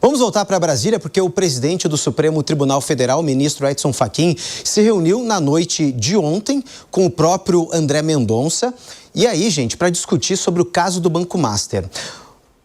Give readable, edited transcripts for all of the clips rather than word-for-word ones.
Vamos voltar para Brasília porque o presidente do Supremo Tribunal Federal, o ministro Edson Fachin, se reuniu na noite de ontem com o próprio André Mendonça. E aí, gente, para discutir sobre o caso do Banco Master.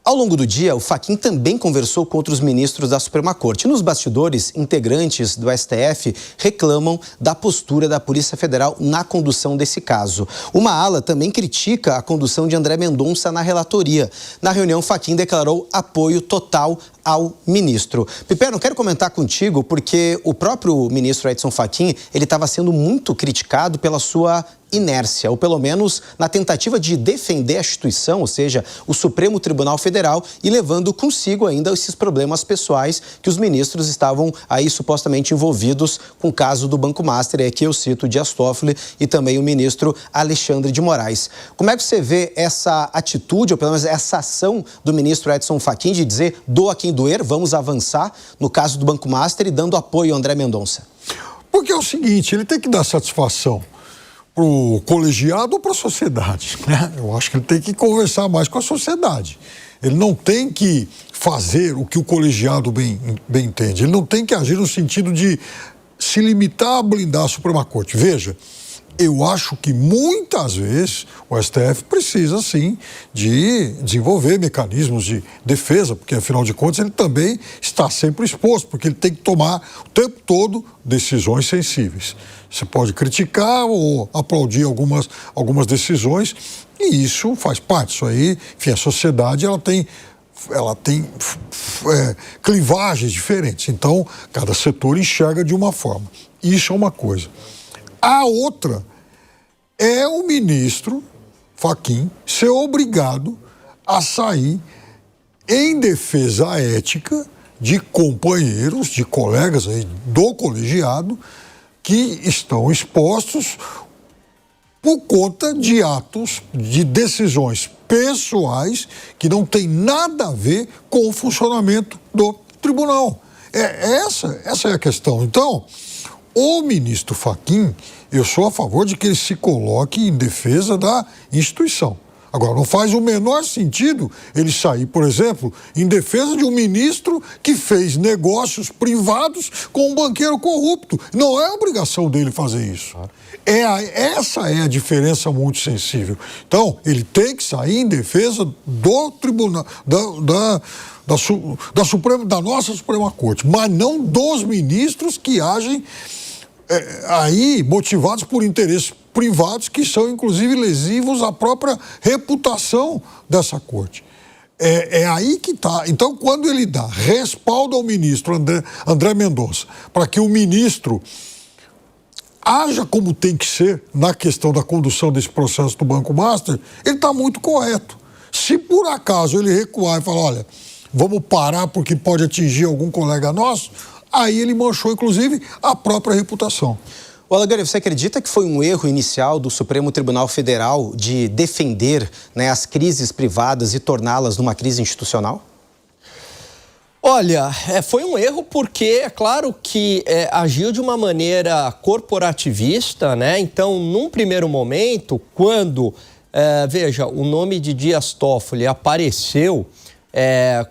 Ao longo do dia, o Fachin também conversou com outros ministros da Suprema Corte. Nos bastidores, integrantes do STF reclamam da postura da Polícia Federal na condução desse caso. Uma ala também critica a condução de André Mendonça na relatoria. Na reunião, Fachin declarou apoio total ao ministro. Piperno, quero comentar contigo porque o próprio ministro Edson Fachin, ele estava sendo muito criticado pela sua inércia, ou pelo menos na tentativa de defender a instituição, ou seja, o Supremo Tribunal Federal, e levando consigo ainda esses problemas pessoais que os ministros estavam aí supostamente envolvidos com o caso do Banco Master, e aqui eu cito o Dias Toffoli e também o ministro Alexandre de Moraes. Como é que você vê essa atitude, ou pelo menos essa ação do ministro Edson Fachin de dizer doa quem doer, vamos avançar no caso do Banco Master e dando apoio ao André Mendonça? Porque é o seguinte, ele tem que dar satisfação para o colegiado ou para a sociedade, né? Eu acho que ele tem que conversar mais com a sociedade. Ele não tem que fazer o que o colegiado bem entende. Ele não tem que agir no sentido de se limitar a blindar a Suprema Corte. Veja, eu acho que muitas vezes o STF precisa, sim, de desenvolver mecanismos de defesa, porque, afinal de contas, ele também está sempre exposto, porque ele tem que tomar o tempo todo decisões sensíveis. Você pode criticar ou aplaudir algumas decisões, e isso faz parte. Isso aí, enfim, a sociedade ela tem clivagens diferentes. Então, cada setor enxerga de uma forma. Isso é uma coisa. A outra é o ministro Fachin ser obrigado a sair em defesa ética de companheiros, de colegas aí do colegiado que estão expostos por conta de atos, de decisões pessoais que não tem nada a ver com o funcionamento do tribunal. Essa é a questão. Então, o ministro Fachin, eu sou a favor de que ele se coloque em defesa da instituição. Agora, não faz o menor sentido ele sair, por exemplo, em defesa de um ministro que fez negócios privados com um banqueiro corrupto. Não é obrigação dele fazer isso. Essa é a diferença muito sensível. Então, ele tem que sair em defesa do tribunal, da nossa Suprema Corte, mas não dos ministros que agem aí motivados por interesses privados que são, inclusive, lesivos à própria reputação dessa corte. É aí que está. Então, quando ele dá respaldo ao ministro André Mendonça para que o ministro haja como tem que ser na questão da condução desse processo do Banco Master, ele está muito correto. Se por acaso ele recuar e falar, olha, vamos parar porque pode atingir algum colega nosso, aí ele manchou, inclusive, a própria reputação. Alagani, você acredita que foi um erro inicial do Supremo Tribunal Federal de defender, né, as crises privadas e torná-las numa crise institucional? Olha, foi um erro porque é claro que agiu de uma maneira corporativista, né? Então, num primeiro momento, quando, veja, o nome de Dias Toffoli apareceu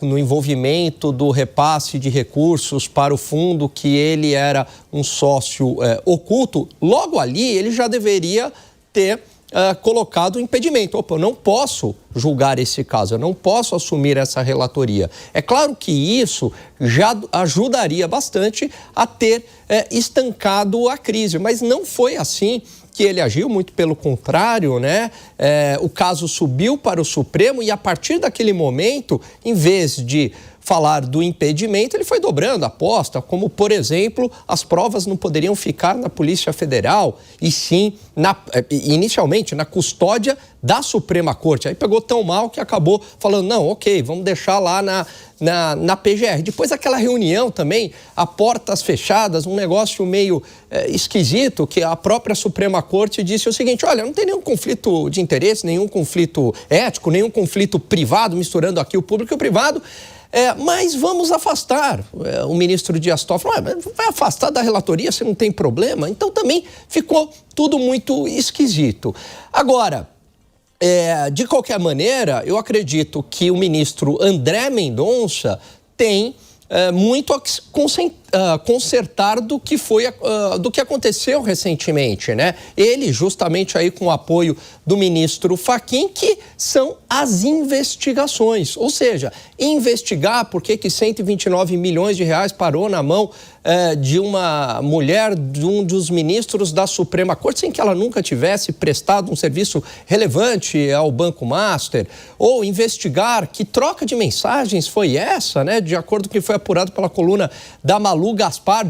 no envolvimento do repasse de recursos para o fundo que ele era um sócio oculto, logo ali ele já deveria ter colocado o impedimento. Opa, eu não posso julgar esse caso, eu não posso assumir essa relatoria. É claro que isso já ajudaria bastante a ter estancado a crise, mas não foi assim que ele agiu, muito pelo contrário, né? O caso subiu para o Supremo e a partir daquele momento, em vez de falar do impedimento, ele foi dobrando a aposta, como, por exemplo, as provas não poderiam ficar na Polícia Federal, e sim, inicialmente, na custódia da Suprema Corte. Aí pegou tão mal que acabou falando, não, ok, vamos deixar lá na PGR. Depois aquela reunião também, a portas fechadas, um negócio meio esquisito, que a própria Suprema Corte disse o seguinte, olha, não tem nenhum conflito de interesse, nenhum conflito ético, nenhum conflito privado, misturando aqui o público e o privado, mas vamos afastar o ministro Dias Toffoli. Vai afastar da relatoria se não tem problema? Então também ficou tudo muito esquisito. Agora, de qualquer maneira, eu acredito que o ministro André Mendonça tem muito a consertar do que aconteceu recentemente, né? Ele, justamente aí com o apoio do ministro Fachin, que são as investigações. Ou seja, investigar por que 129 milhões de reais parou na mão de uma mulher, de um dos ministros da Suprema Corte, sem que ela nunca tivesse prestado um serviço relevante ao Banco Master, ou investigar que troca de mensagens foi essa, né? De acordo com o que foi apurado pela coluna da Malu Gaspar,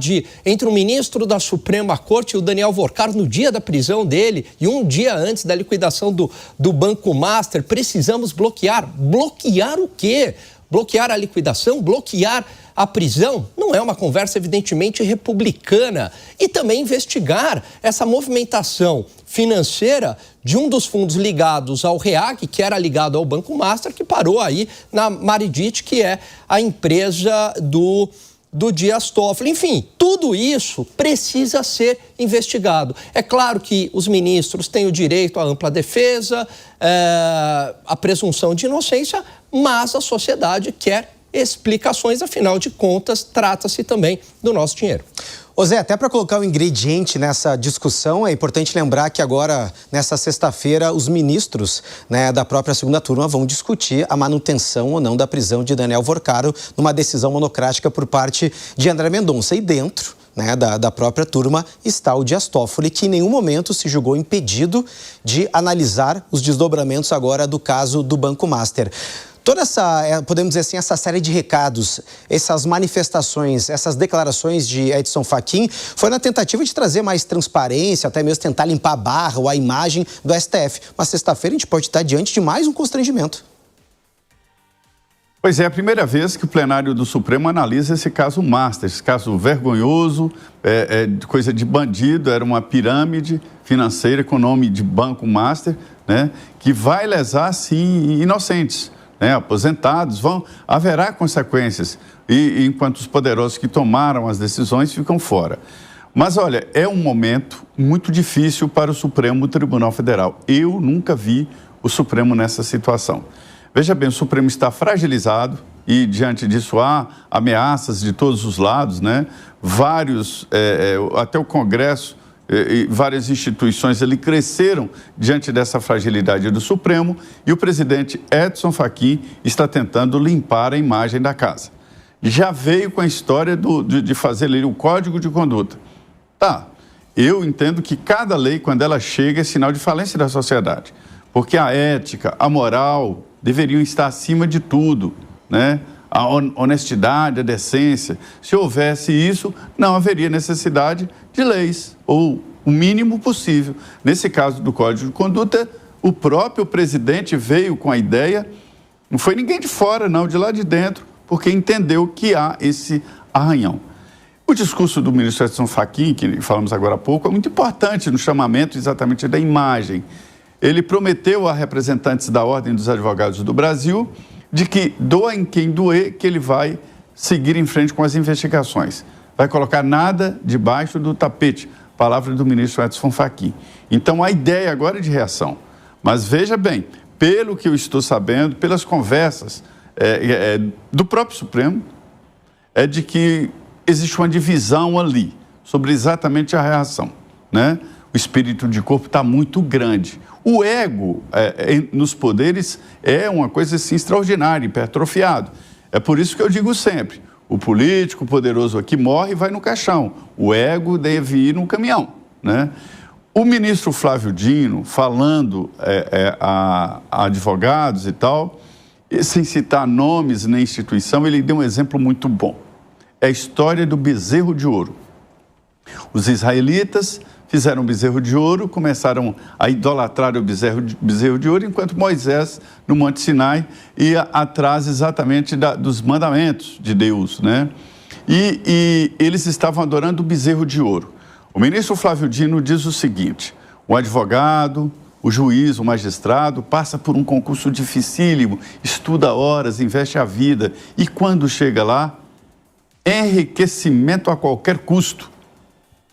entre o ministro da Suprema Corte e o Daniel Vorcaro, no dia da prisão dele e um dia antes da liquidação do Banco Master. Precisamos bloquear. Bloquear o quê? Bloquear a liquidação? Bloquear a prisão? Não é uma conversa evidentemente republicana. E também investigar essa movimentação financeira de um dos fundos ligados ao REAG, que era ligado ao Banco Master, que parou aí na Maridit, que é a empresa do Dias Toffoli. Enfim, tudo isso precisa ser investigado. É claro que os ministros têm o direito à ampla defesa, à presunção de inocência, mas a sociedade quer explicações, afinal de contas, trata-se também do nosso dinheiro. Ô Zé, até para colocar um ingrediente nessa discussão, é importante lembrar que agora, nessa sexta-feira, os ministros, né, da própria segunda turma vão discutir a manutenção ou não da prisão de Daniel Vorcaro numa decisão monocrática por parte de André Mendonça. E dentro, né, da própria turma está o Dias Toffoli, que em nenhum momento se julgou impedido de analisar os desdobramentos agora do caso do Banco Master. Toda essa, podemos dizer assim, essa série de recados, essas manifestações, essas declarações de Edson Fachin foi na tentativa de trazer mais transparência, até mesmo tentar limpar a barra ou a imagem do STF. Mas sexta-feira a gente pode estar diante de mais um constrangimento. Pois é, a primeira vez que o plenário do Supremo analisa esse caso Master, esse caso vergonhoso, coisa de bandido, era uma pirâmide financeira com o nome de Banco Master, né, que vai lesar, sim, inocentes. Aposentados, haverá consequências, e enquanto os poderosos que tomaram as decisões ficam fora. Mas olha, é um momento muito difícil para o Supremo Tribunal Federal. Eu nunca vi o Supremo nessa situação. Veja bem, o Supremo está fragilizado e diante disso há ameaças de todos os lados, né? Até o Congresso e várias instituições ali cresceram diante dessa fragilidade do Supremo e o presidente Edson Fachin está tentando limpar a imagem da casa. Já veio com a história de fazer ali o Código de Conduta. Tá, eu entendo que cada lei, quando ela chega, é sinal de falência da sociedade, porque a ética, a moral deveriam estar acima de tudo, né? A honestidade, a decência. Se houvesse isso, não haveria necessidade de leis, ou o mínimo possível. Nesse caso do Código de Conduta, o próprio presidente veio com a ideia, não foi ninguém de fora, não, de lá de dentro, porque entendeu que há esse arranhão. O discurso do ministro Edson Fachin, que falamos agora há pouco, é muito importante no chamamento exatamente da imagem. Ele prometeu a representantes da Ordem dos Advogados do Brasil de que doem quem doer, que ele vai seguir em frente com as investigações. Vai colocar nada debaixo do tapete, palavra do ministro Edson Fachin. Então, a ideia agora é de reação. Mas veja bem, pelo que eu estou sabendo, pelas conversas do próprio Supremo, é de que existe uma divisão ali sobre exatamente a reação, né? O espírito de corpo está muito grande. O ego nos poderes é uma coisa assim, extraordinária, hipertrofiado. É por isso que eu digo sempre, o político poderoso aqui morre e vai no caixão. O ego deve ir no caminhão, né? O ministro Flávio Dino, falando a advogados e tal, sem citar nomes nem instituição, ele deu um exemplo muito bom. É a história do bezerro de ouro. Os israelitas fizeram um bezerro de ouro, começaram a idolatrar o bezerro de ouro, enquanto Moisés, no Monte Sinai, ia atrás exatamente dos mandamentos de Deus, né? E eles estavam adorando o bezerro de ouro. O ministro Flávio Dino diz o seguinte: o advogado, o juiz, o magistrado, passa por um concurso dificílimo, estuda horas, investe a vida, e quando chega lá, enriquecimento a qualquer custo.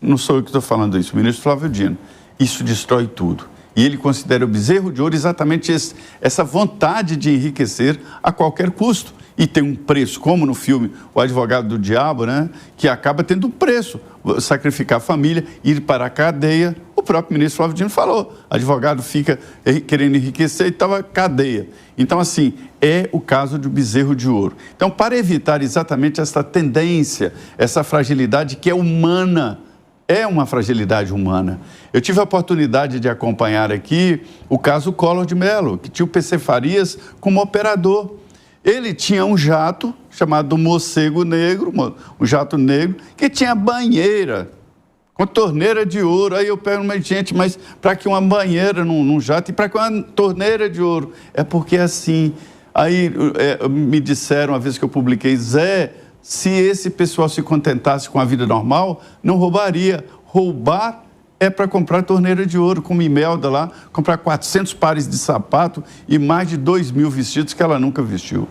Não sou eu que estou falando isso, o ministro Flávio Dino. Isso destrói tudo. E ele considera o bezerro de ouro exatamente essa vontade de enriquecer a qualquer custo. E tem um preço, como no filme O Advogado do Diabo, né? Que acaba tendo um preço, sacrificar a família, ir para a cadeia. O próprio ministro Flávio Dino falou, advogado fica querendo enriquecer e estava cadeia. Então, assim, é o caso do bezerro de ouro. Então, para evitar exatamente essa tendência, essa fragilidade que é humana, é uma fragilidade humana. Eu tive a oportunidade de acompanhar aqui o caso Collor de Mello, que tinha o PC Farias como operador. Ele tinha um jato chamado Morcego Negro, um jato negro, que tinha banheira, com torneira de ouro. Aí eu pergunto, gente, mas para que uma banheira num jato e para que uma torneira de ouro? É porque é assim. Aí me disseram, uma vez que eu publiquei, Zé, se esse pessoal se contentasse com a vida normal, não roubaria. Roubar é para comprar torneira de ouro, como Imelda lá, comprar 400 pares de sapato e mais de 2.000 vestidos que ela nunca vestiu.